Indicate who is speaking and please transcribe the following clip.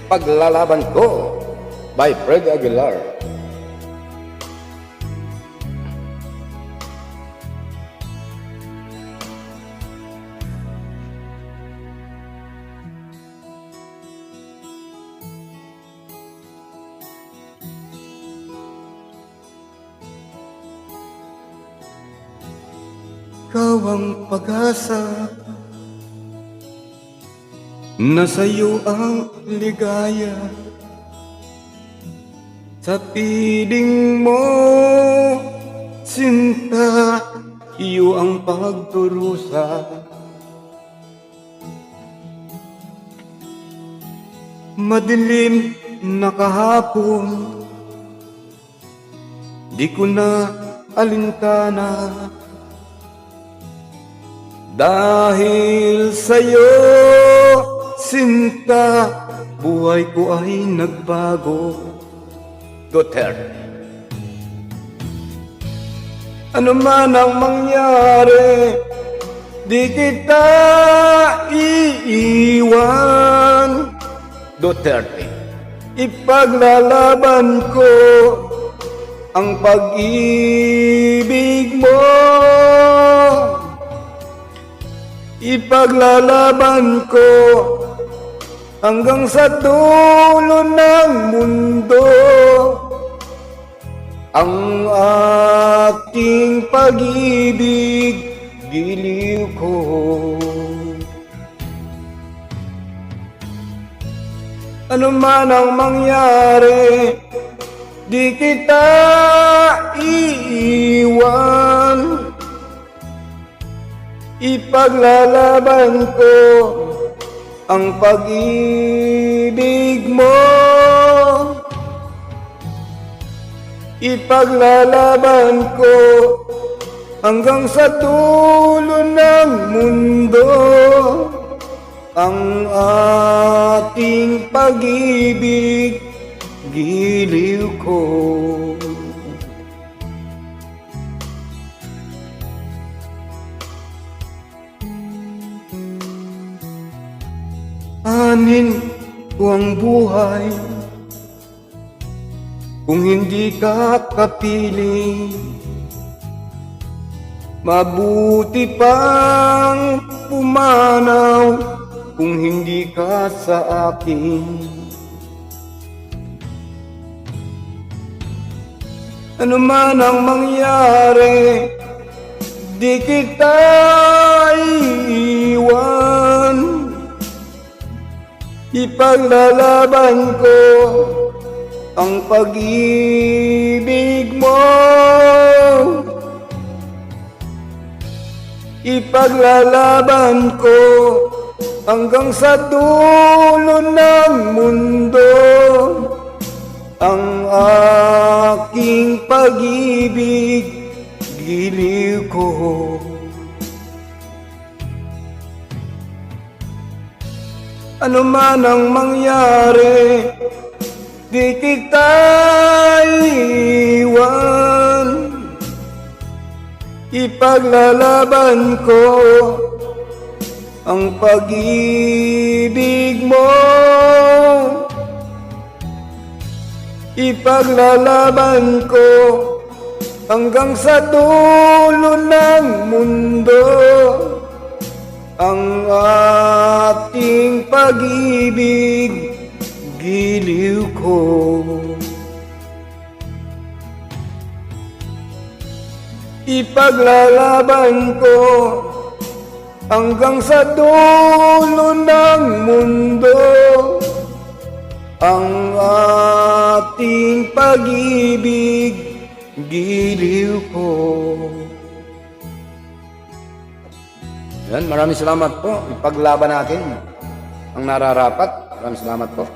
Speaker 1: Ipaglalaban Ko by Fred Aguilar.
Speaker 2: Ikaw ang pag-asa, nasa iyo ang ligaya. Sa piling mo, sinta, iyo ang pagdurusa. Madilim na kahapon, di ko na alintana. Dahil sa'yo, sinta, buhay ko ay nagbago.
Speaker 1: Duterte.
Speaker 2: Ano man ang mangyari, di kita iiwan.
Speaker 1: Duterte.
Speaker 2: Ipaglalaban ko ang pag-ibig mo. Ipaglalaban ko hanggang sa dulo ng mundo ang aking pag-ibig, giliw ko. Ano man ang mangyari, di kita iiwan. Ipaglalaban ko ang pag-ibig mo. Ipaglalaban ko hanggang sa dulo ng mundo ang ating pag-ibig, giliw ko. Anin ko ang buhay kung hindi ka kapiling. Mabuti pang pumanaw kung hindi ka sa akin. Ano man ang mangyari, di kita iiwan. Ipaglalaban ko ang pag-ibig mo. Ipaglalaban ko hanggang sa dulo ng mundo ang aking pag-ibig, giliw ko. Ano man ang mangyari, di kita iiwan. Ipaglalaban ko ang pag-ibig mo. Ipaglalaban ko hanggang sa dulo ng mundo ang ating pag-ibig, giliw ko. Ipaglalaban ko hanggang sa dulo ng mundo ang ating pag-ibig, giliw ko.
Speaker 1: Yan, maraming salamat po. Ipaglaban natin ang nararapat. Maraming salamat po.